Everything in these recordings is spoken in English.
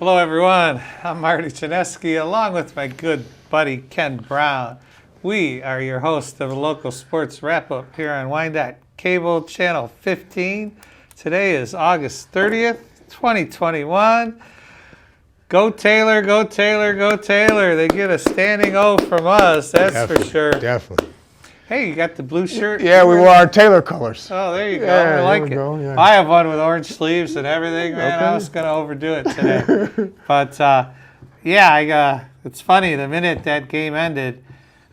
Hello, everyone. I'm Marty Chinesky, along with my good buddy Ken Brown. We are your host of the local sports wrap-up here on Wyandotte Cable Channel 15. Today is August 30th, 2021. Go Taylor, go Taylor, go Taylor. They get a standing O from us, that's for sure. Definitely. Hey, you got the blue shirt? Yeah, we wore our Taylor colors. Oh, there you go. Yeah, I like it. yeah. I have one with orange sleeves and everything, man. Okay. I was going to overdo it today. But, it's funny. The minute that game ended,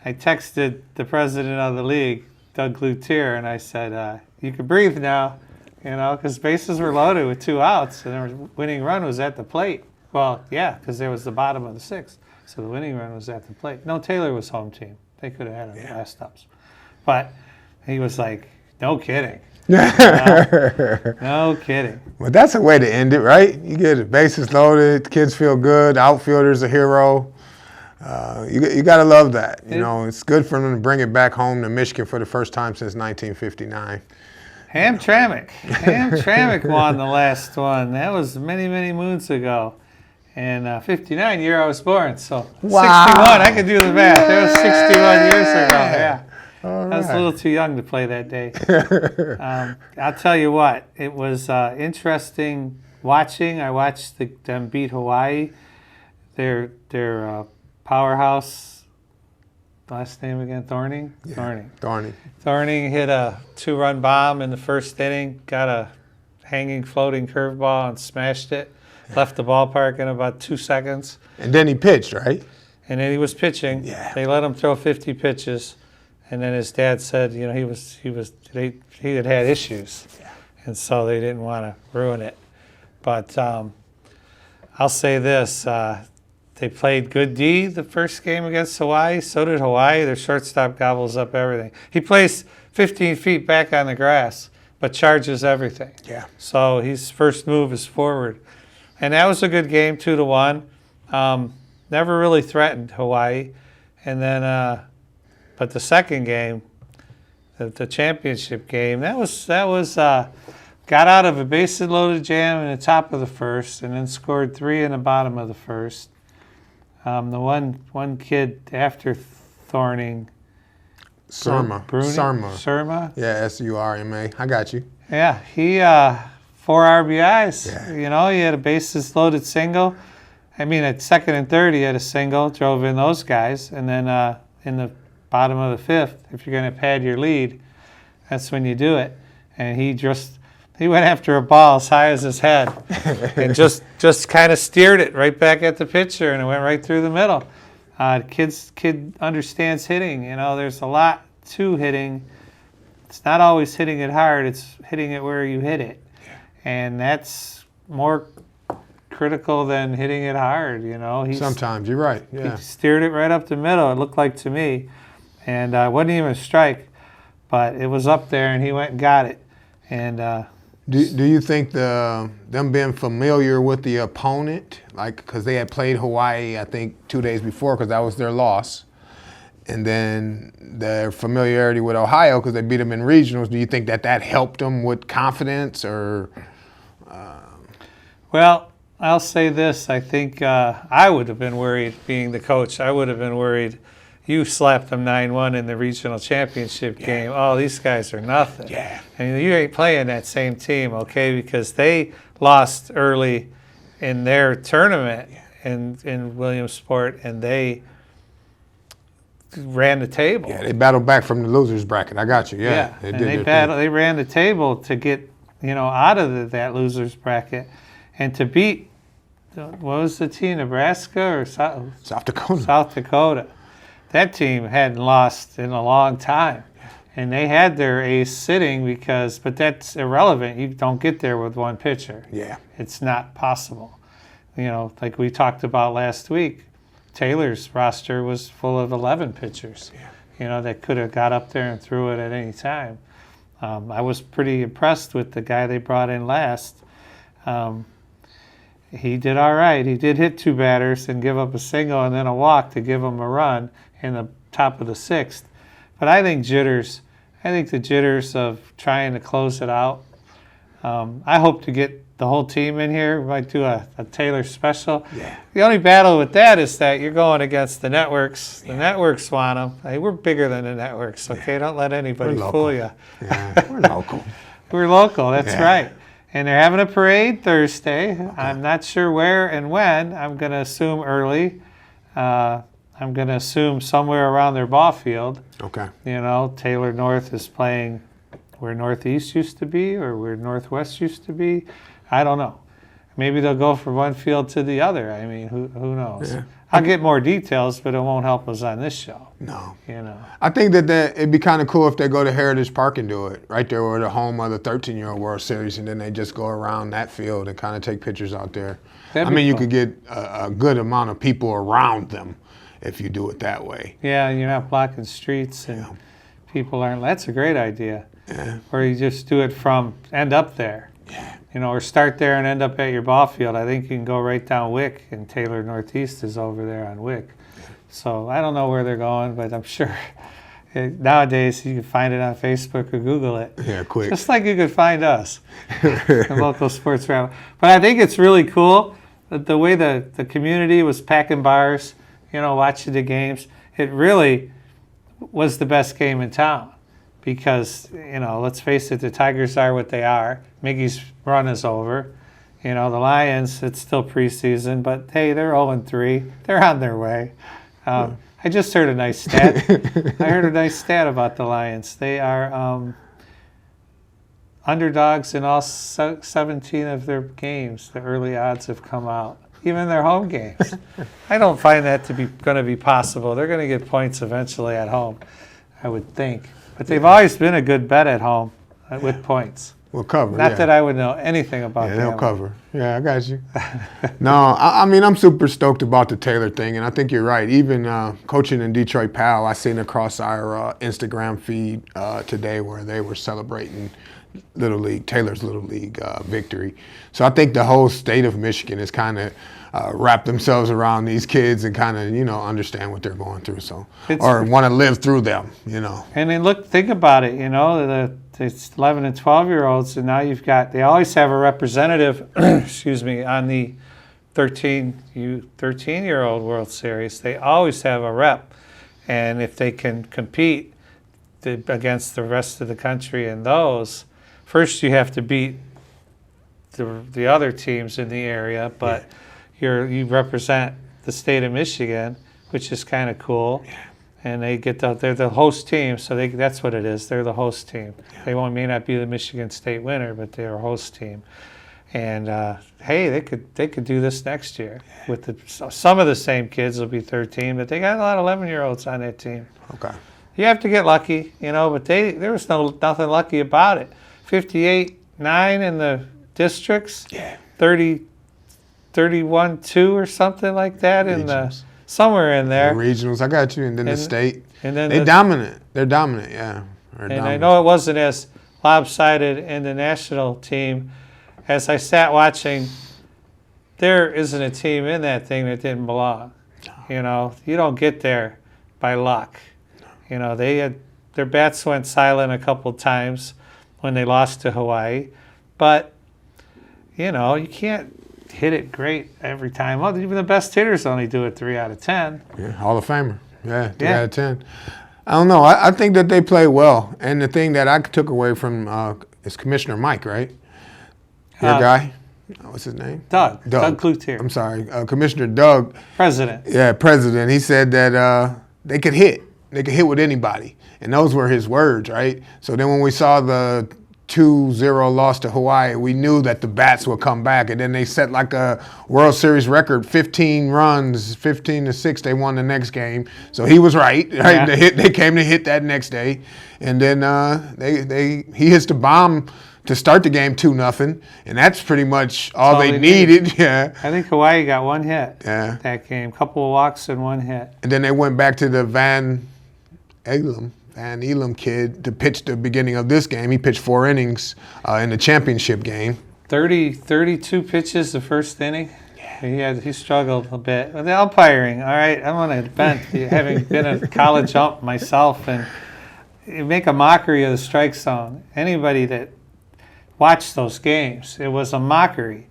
I texted the president of the league, Doug Lutier, and I said, you can breathe now, because bases were loaded with 2 outs, and the winning run was at the plate. Well, yeah, because there was the bottom of the 6th, so the winning run was at the plate. No, Taylor was home team. They could have had him last ups. But he was like, no kidding. No kidding. Well, that's a way to end it, right? You get the bases loaded, kids feel good, outfielder's a hero. You got to love that. It's good for them to bring it back home to Michigan for the first time since 1959. Hamtramck won the last one. That was many, many moons ago. And 59 year I was born, so wow. 61. I could do the math. That was 61 years ago. Yeah. All right. I was a little too young to play that day. I'll tell you what, it was interesting watching. I watched them beat Hawaii. Their powerhouse, last name again, Thorning? Yeah. Thorning hit a 2-run bomb in the first inning, got a hanging, floating curveball and smashed it. Left the ballpark in about 2 seconds. And then he pitched, right? And then he was pitching. Yeah. They let him throw 50 pitches. And then his dad said, he had had issues. Yeah. And so they didn't want to ruin it. But I'll say this. They played good D the first game against Hawaii. So did Hawaii. Their shortstop gobbles up everything. He plays 15 feet back on the grass, but charges everything. Yeah. So his first move is forward. And that was a good game, 2-1. Never really threatened Hawaii. And then, but the second game, the championship game, that was got out of a bases-loaded jam in the top of the first, and then scored 3 in the bottom of the first. The one kid after Thorning, Surma. Yeah, S-U-R-M-A. I got you. Yeah, he 4 RBIs. Yeah. He had a bases-loaded single. I mean, at second and third, he had a single, drove in those guys. And then in the bottom of the 5th, if you're going to pad your lead, that's when you do it. And he went after a ball as high as his head and just kind of steered it right back at the pitcher, and it went right through the middle. Kid understands hitting. There's a lot to hitting. It's not always hitting it hard. It's hitting it where you hit it. And that's more critical than hitting it hard, Sometimes, you're right. Yeah. He steered it right up the middle, it looked like to me. And it wasn't even a strike, but it was up there, and he went and got it. And do you think them being familiar with the opponent, because they had played Hawaii, I think, 2 days before, because that was their loss, and then their familiarity with Ohio because they beat them in regionals, do you think that helped them with confidence or? Well, I'll say this. I think I would have been worried, being the coach. I would have been worried. You slapped them 9-1 in the regional championship game. Oh, these guys are nothing. Yeah. And you ain't playing that same team, okay, because they lost early in their tournament in Williamsport, and they ran the table. Yeah, they battled back from the losers bracket. I got you. Yeah. They ran the table to get out of that losers bracket, and to beat, what was the team, Nebraska or South Dakota? South Dakota. That team hadn't lost in a long time, and they had their ace sitting but that's irrelevant. You don't get there with one pitcher. Yeah, it's not possible. Like we talked about last week, Taylor's roster was full of 11 pitchers. Yeah. That could have got up there and threw it at any time. I was pretty impressed with the guy they brought in last. He did all right. He did hit 2 batters and give up a single and then a walk to give him a run in the top of the 6th. But I think the jitters of trying to close it out. I hope to get the whole team in here. We might do a Taylor special. Yeah. The only battle with that is that you're going against the networks. The networks want them. Hey, we're bigger than the networks, okay? Don't let anybody fool you. Yeah, we're local. We're local, that's right. And they're having a parade Thursday. Okay. I'm not sure where and when. I'm going to assume early. I'm going to assume somewhere around their ball field. Okay. You know, Taylor North is playing where Northeast used to be or where Northwest used to be. I don't know. Maybe they'll go from one field to the other. I mean, who knows? Yeah. I'll get more details, but it won't help us on this show. No. You know. I think that it'd be kind of cool if they go to Heritage Park and do it. Right there where the home of the 13-year-old World Series, and then they just go around that field and kind of take pictures out there. I mean, you could get a good amount of people around them if you do it that way. Yeah, you're not blocking streets and people aren't. That's a great idea. Yeah. Or you just do it from end up there. Yeah. You know, or start there and end up at your ball field. I think you can go right down Wick, and Taylor Northeast is over there on Wick. So I don't know where they're going, but I'm sure nowadays you can find it on Facebook or Google it. Yeah, quick. Just like you could find us, the local sports rabbi. But I think it's really cool that the way the community was packing bars, you know, watching the games. It really was the best game in town. Because, you know, let's face it, the Tigers are what they are. Miggy's run is over. You know, the Lions, it's still preseason, but hey, they're 0-3. They're on their way. I just heard a nice stat. I heard a nice stat about the Lions. They are underdogs in all 17 of their games. The early odds have come out, even their home games. I don't find that to be going to be possible. They're going to get points eventually at home, I would think. But they've always been a good bet at home with points. We'll cover. Not that I would know anything about them. Yeah, they'll cover. Yeah, I got you. No, I mean, I'm super stoked about the Taylor thing, and I think you're right. Even coaching in Detroit Pal, I seen across our Instagram feed today where they were celebrating Taylor's Little League victory. So I think the whole state of Michigan has kind of wrapped themselves around these kids and kind of, you know, understand what they're going through. So, or want to live through them, you know. And then think about it, you know, the 11 and 12-year-olds, and now they always have a representative, excuse me, on the 13-year-old World Series. They always have a rep. And if they can compete against the rest of the country in those, first you have to beat the other teams in the area, but you represent the state of Michigan, which is kind of cool. Yeah. And they're the host team, so that's what it is. They're the host team. Yeah. They may not be the Michigan State winner, but they're a host team. And hey, they could do this next year. Yeah. With some of the same kids will be 13, but they got a lot of 11-year-olds on that team. Okay. You have to get lucky, you know, but there was nothing lucky about it. 58-9 in the districts. Yeah. 31-2 or something like that in the. Somewhere in there. The regionals, I got you, and then the state. And then they're dominant. They're dominant, yeah. I know it wasn't as lopsided in the national team. As I sat watching, there isn't a team in that thing that didn't belong. No. You know, you don't get there by luck. No. You know, their bats went silent a couple times when they lost to Hawaii, but you know, you can't hit it great every time. Well, even the best hitters only do it 3 out of 10. Yeah, Hall of Famer. Yeah, 3 out of 10. I don't know. I think that they play well. And the thing that I took away from is Commissioner Mike, right? Your guy? What's his name? Doug Cloutier. I'm sorry. Commissioner Doug. President. Yeah, president. He said that they could hit. They could hit with anybody. And those were his words, right? So then when we saw the 2-0 loss to Hawaii, we knew that the bats would come back, and then they set like a World Series record, 15 runs, 15-6. They won the next game, so he was right. Yeah. They came to hit that next day, and then he hits the bomb to start the game 2-0, and that's pretty much all they needed. Yeah, I think Hawaii got 1 hit. Yeah, that game, couple of walks and 1 hit, and then they went back to the Van Elam kid to pitch the beginning of this game. He pitched 4 innings in the championship game. 32 pitches the first inning. Yeah. He struggled a bit. The umpiring, all right, I'm on a vent, having been a college ump myself, and you make a mockery of the strike zone. Anybody that watch those games. It was a mockery.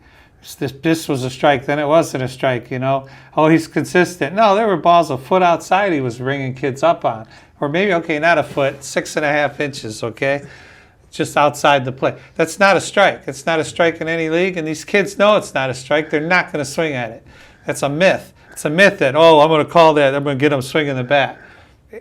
This was a strike, then it wasn't a strike, you know. Oh, he's consistent. No, there were balls a foot outside he was ringing kids up on. Or maybe, okay, not a foot, 6.5 inches, okay? Just outside the play. That's not a strike. It's not a strike in any league, and these kids know it's not a strike. They're not going to swing at it. That's a myth. It's a myth that, oh, I'm going to call that, I'm going to get them swinging the bat.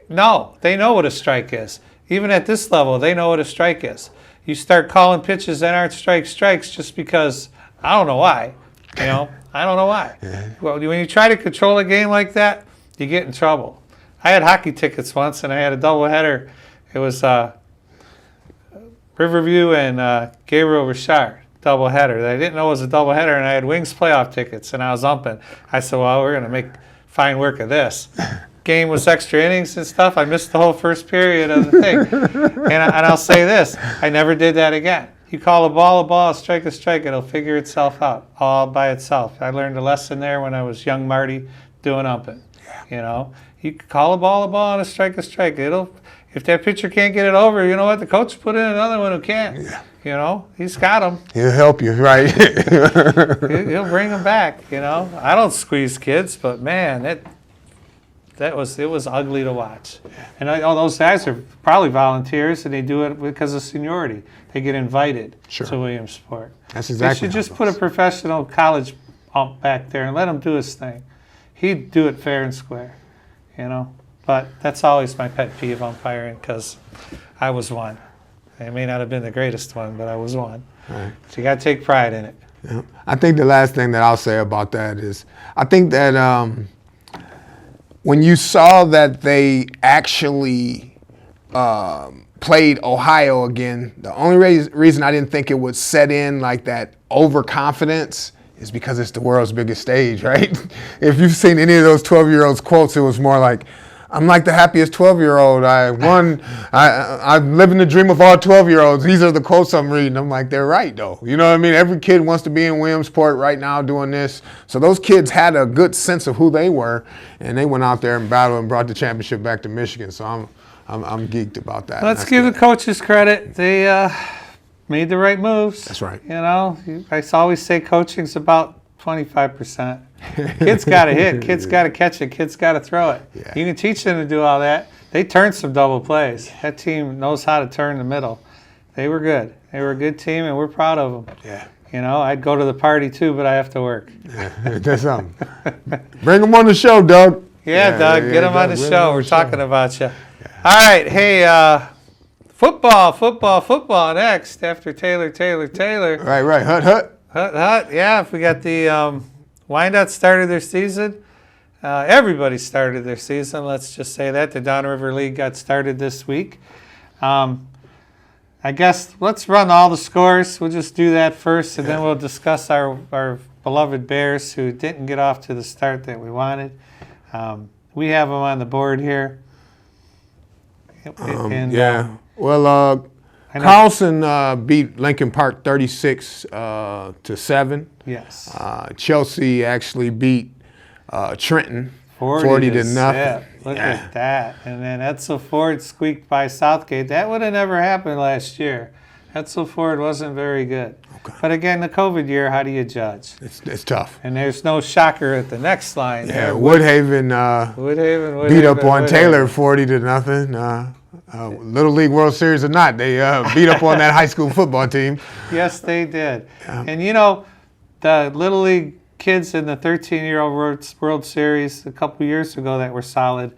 No, they know what a strike is. Even at this level, they know what a strike is. You start calling pitches that aren't strikes just because, I don't know why. You know, I don't know why. Well, when you try to control a game like that, you get in trouble. I had hockey tickets once, and I had a doubleheader. It was Riverview and Gabriel Richard doubleheader. I didn't know it was a doubleheader, and I had Wings playoff tickets, and I was umping. I said, well, we're going to make fine work of this. Game was extra innings and stuff. I missed the whole first period of the thing. And I'll say this, I never did that again. You call a ball, a strike, it'll figure itself out all by itself. I learned a lesson there when I was young Marty doing umping. You know, you call a ball, and a strike. It'll, if that pitcher can't get it over, you know what? The coach put in another one who can. Yeah. You know, he's got them. He'll help you, right? He'll bring them back. You know, I don't squeeze kids, but man, it was ugly to watch. And all those guys are probably volunteers, and they do it because of seniority. They get invited to Williamsport. That's exactly. They should just put a professional college ump back there and let him do his thing. He'd do it fair and square, you know. But that's always my pet peeve, umpiring, because I was one. I may not have been the greatest one, but I was one. Right. So you got to take pride in it. Yeah. I think the last thing that I'll say about that is, I think that when you saw that they actually played Ohio again, the only reason I didn't think it would set in like that overconfidence is because it's the world's biggest stage, right? If you've seen any of those 12-year-olds quotes, it was more like, I'm like the happiest 12-year-old. I won. I'm living the dream of all 12-year-olds. These are the quotes I'm reading. I'm like, they're right, though. You know what I mean? Every kid wants to be in Williamsport right now doing this. So those kids had a good sense of who they were, and they went out there and battled and brought the championship back to Michigan. So I'm geeked about that. Let's give the coaches credit. They made the right moves. That's right. You know, I always say coaching's about 25%. Kids got to hit. Kids got to catch it. Kids got to throw it. Yeah. You can teach them to do all that. They turned some double plays. That team knows how to turn the middle. They were good. They were a good team, and we're proud of them. Yeah. You know, I'd go to the party too, but I have to work. Yeah, that's something. Bring them on the show, Doug. Yeah, Doug, get them on the show. We're talking about you. Yeah. All right, hey, football next after Taylor. Right. Hut. Yeah, if we got the Wyandotte started their season. Everybody started their season. Let's just say that the Downriver League got started this week. I guess let's run all the scores. We'll just do that first, and then we'll discuss our beloved Bears who didn't get off to the start that we wanted. We have them on the board here. Well, Carlson beat Lincoln Park 36-7. Yes. Chelsea actually beat Trenton 40 to nothing. Look at that. And then Edsel Ford squeaked by Southgate. That would have never happened last year. Edsel Ford wasn't very good. Okay. But again, the COVID year, how do you judge? It's tough. And there's no shocker at the next line. Yeah, Woodhaven beat up on Taylor 40 to nothing. Little League World Series or not, they beat up on that high school football team. Yes, they did. Yeah. And you know, the Little League kids in the 13-year-old World Series a couple years ago that were solid,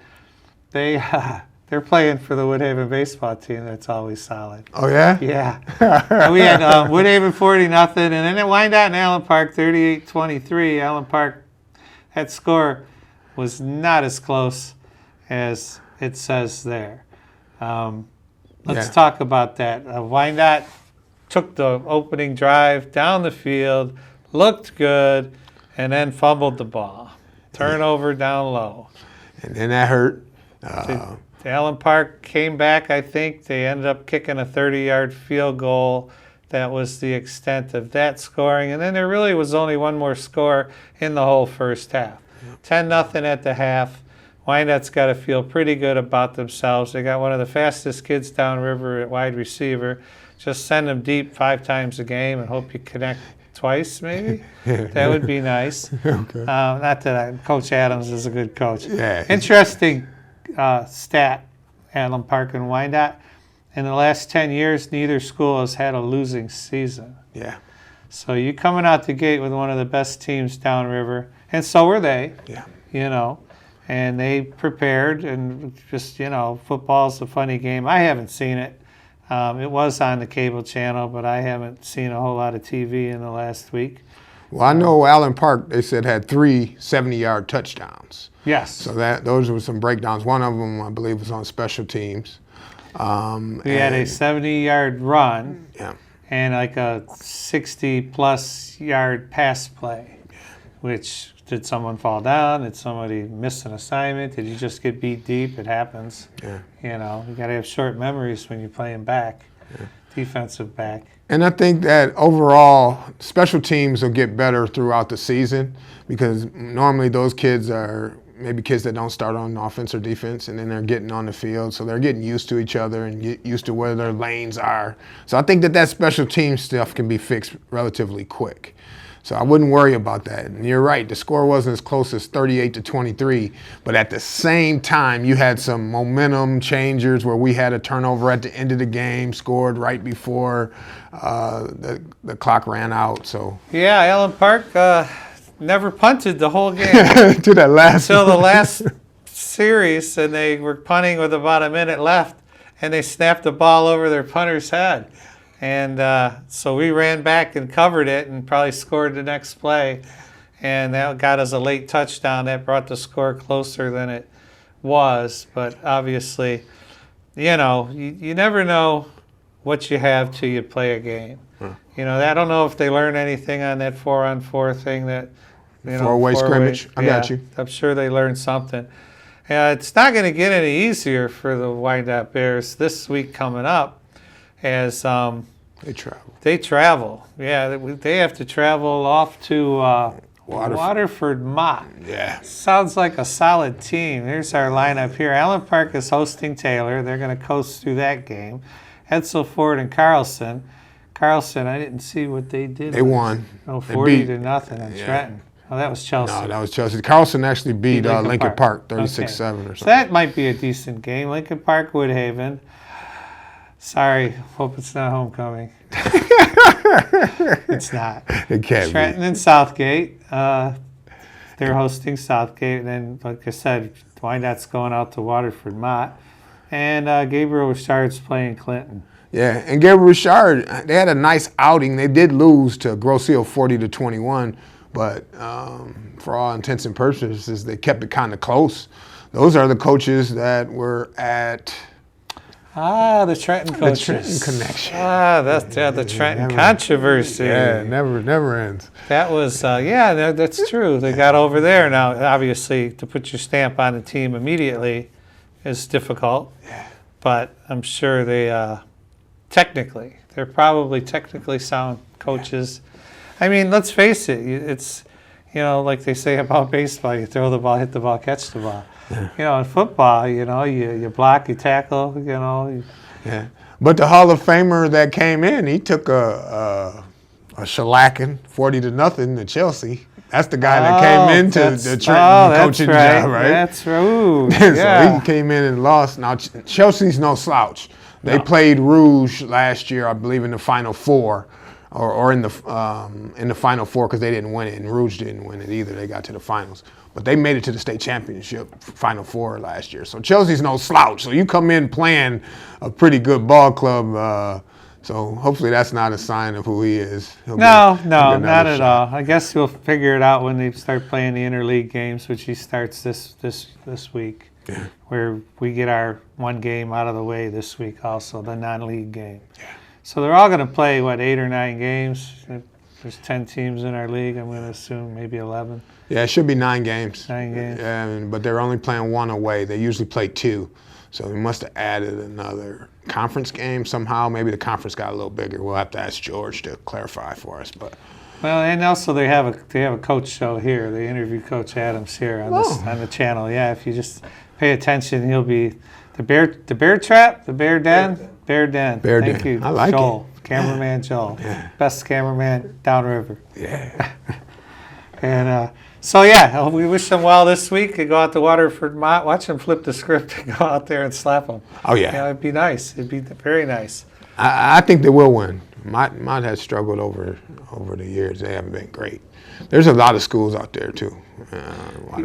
they're playing for the Woodhaven baseball team that's always solid. Oh, yeah? Yeah. We had Woodhaven 40-0, and then it wind out in Allen Park 38-23. Allen Park, that score was not as close as it says there. Let's talk about that. Wyandotte took the opening drive down the field, looked good, and then fumbled the ball. Turnover down low. And then that hurt. Allen Park came back, I think. They ended up kicking a 30-yard field goal. That was the extent of that scoring. And then there really was only one more score in the whole first half. 10-0 at the half. Wyandotte's got to feel pretty good about themselves. They got one of the fastest kids downriver at wide receiver. Just send them deep 5 times a game and hope you connect twice, maybe. That would be nice. Okay. Not that Coach Adams is a good coach. Yeah. Interesting stat, Allen Park and Wyandotte. In the last 10 years, neither school has had a losing season. Yeah. So you coming out the gate with one of the best teams downriver, and so were they. Yeah. You know, and they prepared, and just, you know, football's a funny game. I haven't seen it. It was on the cable channel, but I haven't seen a whole lot of TV in the last week. Well, I know Allen Park, they said, had 3 70-yard touchdowns. Yes. So those were some breakdowns. One of them, I believe, was on special teams. We had a 70-yard run. Yeah. And like a 60-plus yard pass play, which, did someone fall down? Did somebody miss an assignment? Did you just get beat deep? It happens. Yeah. You know, you got to have short memories when you're playing back, defensive back. And I think that overall, special teams will get better throughout the season because normally those kids are maybe kids that don't start on offense or defense, and then they're getting on the field. So they're getting used to each other and get used to where their lanes are. So I think that special team stuff can be fixed relatively quick. So I wouldn't worry about that. And you're right, the score wasn't as close as 38-23, but at the same time, you had some momentum changers where we had a turnover at the end of the game, scored right before the clock ran out. So yeah, Allen Park never punted the whole game to that last until the last series, and they were punting with about a minute left, and they snapped the ball over their punter's head. And so we ran back and covered it and probably scored the next play. And that got us a late touchdown. That brought the score closer than it was. But obviously, you know, you never know what you have till you play a game. You know, I don't know if they learned anything on that 4-on-4 thing that, you know, four-way scrimmage. I got you. I'm sure they learned something. It's not going to get any easier for the Wyandotte Bears this week coming up as they travel. Yeah, they have to travel off to Waterford Mott. Yeah. Sounds like a solid team. There's our lineup here. Allen Park is hosting Taylor. They're going to coast through that game. Edsel Ford and Carlson. Carlson, I didn't see what they did. They won. 40-0 on Trenton. Oh, that was Chelsea. No, that was Chelsea. Carlson actually beat Lincoln Park 36-7 or something. So that might be a decent game. Lincoln Park, Woodhaven. Sorry, hope it's not homecoming. It's not. It can't Trenton and Southgate. They're hosting Southgate. And then, like I said, Wyandotte's going out to Waterford Mott. And Gabriel Richard's playing Clinton. Yeah, and Gabriel Richard, they had a nice outing. They did lose to Grosse Ile 40-21, but for all intents and purposes, they kept it kind of close. Those are the coaches that were at... the Trenton coaches. The Trenton connection. That's the Trenton controversy. Yeah, it never ends. That was, that's true. They got over there. Now, obviously, to put your stamp on the team immediately is difficult. Yeah. But I'm sure they're probably technically sound coaches. I mean, let's face it. It's, you know, like they say about baseball, you throw the ball, hit the ball, catch the ball. Yeah. You know, in football, you know, you block, you tackle, you know. Yeah. But the Hall of Famer that came in, he took a shellacking 40-0 to Chelsea. That's the guy that came into the Trenton coaching job, right? That's right. So he came in and lost. Now, Chelsea's no slouch. They played Rouge last year, I believe, in the Final Four. Or in the Final Four because they didn't win it, and Rouge didn't win it either. They got to the finals. But they made it to the state championship, Final Four last year. So Chelsea's no slouch. So you come in playing a pretty good ball club. So hopefully that's not a sign of who he is. No, not at all. I guess we'll figure it out when they start playing the interleague games, which he starts this week. Yeah. Where we get our one game out of the way this week also, the non-league game. Yeah. So they're all going to play, 8 or 9 games? There's 10 teams in our league, I'm going to assume, maybe 11. Yeah, it should be 9 games. 9 games. But they're only playing 1 away. They usually play 2. So they must have added another conference game somehow. Maybe the conference got a little bigger. We'll have to ask George to clarify for us. But well, and also they have a coach show here. They interview Coach Adams here on the channel. Yeah, if you just pay attention, he'll be the bear trap, the bear den. Bear Den. Bear Den. Thank you, I like Joel. it. Cameraman Joel. Best cameraman, Downriver. Yeah. And so, yeah, we wish them well this week. They go out to Waterford Mott, watch them flip the script and go out there and slap them. Oh, yeah. It'd be nice. It'd be very nice. I think they will win. Mott has struggled over the years. They haven't been great. There's a lot of schools out there, too.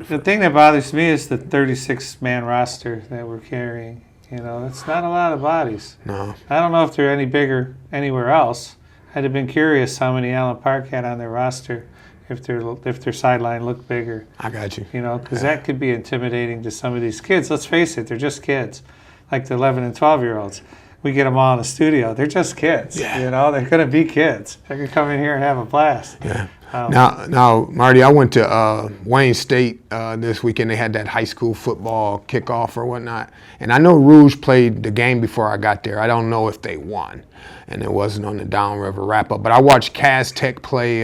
The thing that bothers me is the 36-man roster that we're carrying. That's not a lot of bodies. No. I don't know if they're any bigger anywhere else. I'd have been curious how many Allen Park had on their roster if their sideline looked bigger. I got you. Because that could be intimidating to some of these kids. Let's face it, they're just kids, like the 11 and 12-year-olds. We get them all in the studio. They're just kids. Yeah. They're going to be kids. They're going to come in here and have a blast. Yeah. Now, Marty, I went to Wayne State this weekend. They had that high school football kickoff or whatnot. And I know Rouge played the game before I got there. I don't know if they won. And it wasn't on the Downriver wrap-up. But I watched Cass Tech play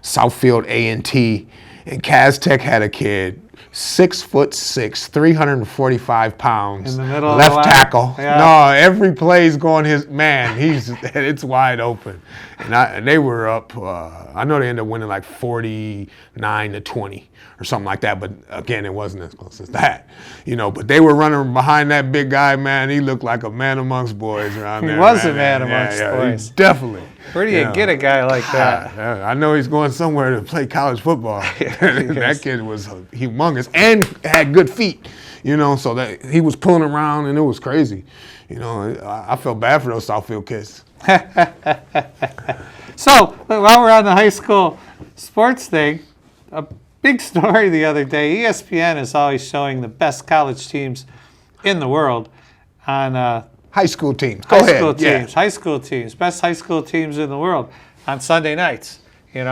Southfield A&T. And Cass Tech had a kid, 6'6", 345 pounds, in the middle left of the tackle. Yeah. No, every play's going his man. It's wide open, and they were up. I know they ended up winning like 49-20 or something like that. But again, it wasn't as close as that, But they were running behind that big guy. Man, he looked like a man amongst boys around there. He was a man amongst boys. Definitely. Where do you get a guy like that? I know he's going somewhere to play college football. That kid was humongous and had good feet, so that he was pulling around and it was crazy. I felt bad for those Southfield kids. So, while we're on the high school sports thing, a big story the other day, ESPN is always showing the best college teams in the world on high school teams. High school teams, best high school teams in the world on Sunday nights, and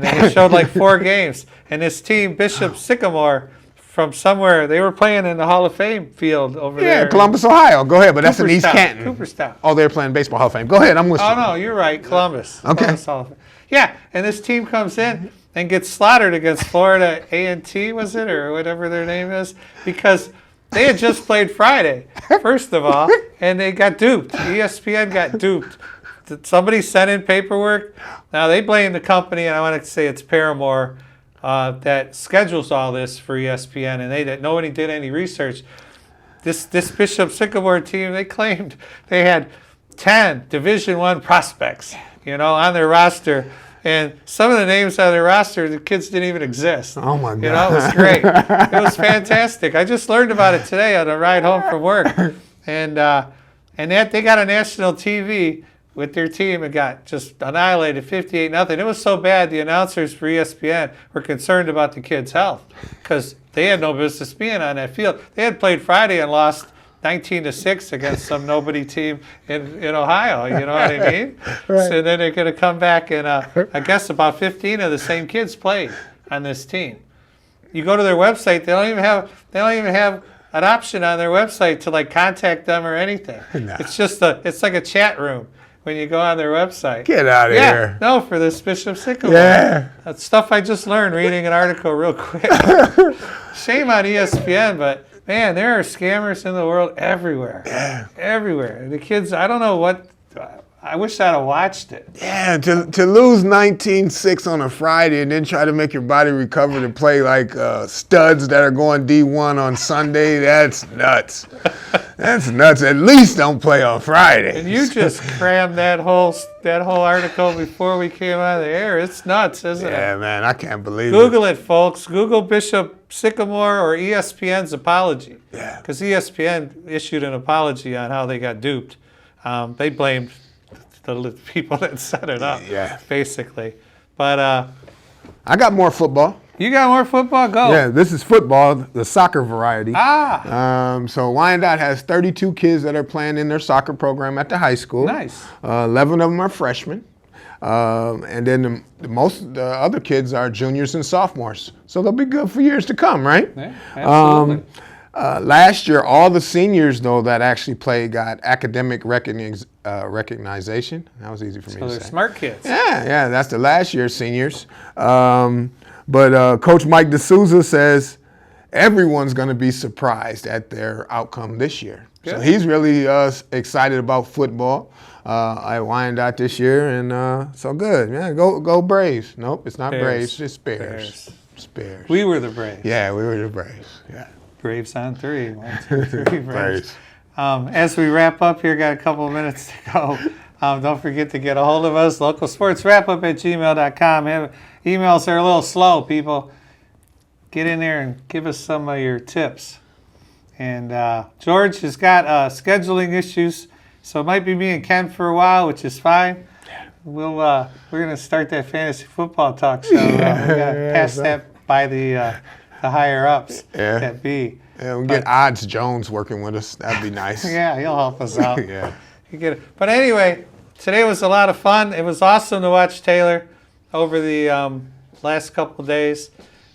they showed like 4 games. And this team, Bishop Sycamore, from somewhere, they were playing in the Hall of Fame field over there. Yeah, Columbus, Ohio. Go ahead, but that's in East Canton. Cooperstown. Oh, they're playing Baseball Hall of Fame. Go ahead, I'm with you. Oh, no, you're right, Columbus. Okay. Columbus Hall of Fame. Yeah, and this team comes in and gets slaughtered against Florida A&T, was it, or whatever their name is, because they had just played Friday, first of all, and they got duped. ESPN got duped. Somebody sent in paperwork. Now, they blame the company, and I want to say it's Paramore, that schedules all this for ESPN, and nobody did any research. This Bishop Sycamore team, they claimed they had 10 Division I prospects, on their roster. And some of the names on their roster, the kids didn't even exist. Oh, my God. It was great. It was fantastic. I just learned about it today on the ride home from work. And they got a national TV with their team and got just annihilated 58-0. It was so bad, the announcers for ESPN were concerned about the kids' health because they had no business being on that field. They had played Friday and lost 19-6 against some nobody team in Ohio, you know what I mean? Right. So then they're going to come back and I guess about 15 of the same kids played on this team. You go to their website, they don't even have an option on their website to like contact them or anything. No. It's like a chat room when you go on their website. Get out of here. No, for this Bishop Sycamore. Yeah. That's stuff I just learned reading an article real quick. Shame on ESPN, but man, there are scammers in the world everywhere. Yeah. Everywhere. The kids, I don't know what, I wish I'd have watched it. Yeah, to lose 19-6 on a Friday and then try to make your body recover to play like studs that are going D1 on Sunday, that's nuts. That's nuts. At least don't play on Friday. And you just crammed that whole article before we came on the air. It's nuts, isn't it? Yeah, man, I can't believe Google it, folks. Google Bishop Sycamore or ESPN's apology. Yeah. Because ESPN issued an apology on how they got duped. They blamed the people that set it up, basically. But I got more football. you got more football? Go. Yeah, this is football, the soccer variety. So Wyandotte has 32 kids that are playing in their soccer program at the high school. Nice. 11 of them are freshmen. And then the other kids are juniors and sophomores. So they'll be good for years to come, right? Yeah, absolutely. Last year, all the seniors, though, that actually played got academic recognition. That was easy for me to say. So they're smart kids. Yeah, that's the last year's seniors. But Coach Mike D'Souza says everyone's going to be surprised at their outcome this year. Good. So he's really excited about football. at Wyandotte this year, and so good. Yeah, go Braves. Nope, it's not Bears. Braves. It's Bears. It's Bears. We were the Braves. Yeah, we were the Braves. Yeah. Braves on 3. 1, 2, 3, Braves. Braves. As we wrap up here, got a couple of minutes to go. Don't forget to get a hold of us, localsportswrapup@gmail.com. Emails are a little slow, people. Get in there and give us some of your tips. And George has got scheduling issues, so it might be me and Ken for a while, which is fine. We're gonna start that fantasy football talk show. We gotta pass that by the higher ups at B. Yeah, we get Odds Jones working with us. That'd be nice. Yeah, he'll help us out. Yeah. You get it. But anyway, today was a lot of fun. It was awesome to watch Taylor over the last couple of days,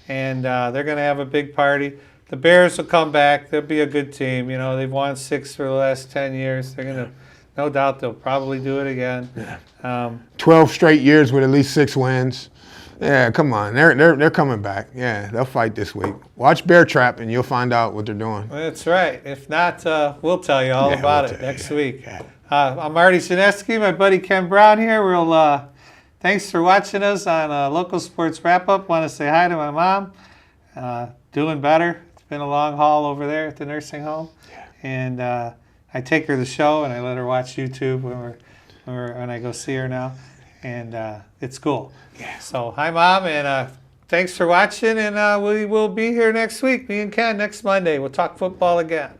and they're going to have a big party. The Bears will come back. They'll be a good team. You know, they've won 6 for the last 10 years. They're going to, no doubt, they'll probably do it again. Yeah. 12 straight years with at least 6 wins. Yeah, come on. They're coming back. Yeah, they'll fight this week. Watch Bear Trap, and you'll find out what they're doing. That's right. If not, we'll tell you all about it next week. Yeah. I'm Marty Shinesky, my buddy Ken Brown here. Thanks for watching us on Local Sports Wrap-Up. Want to say hi to my mom. Doing better. It's been a long haul over there at the nursing home. Yeah. And I take her to the show, and I let her watch YouTube when I go see her now. And it's cool. Yeah. So, hi, Mom, and thanks for watching, and we will be here next week, me and Ken, next Monday. We'll talk football again.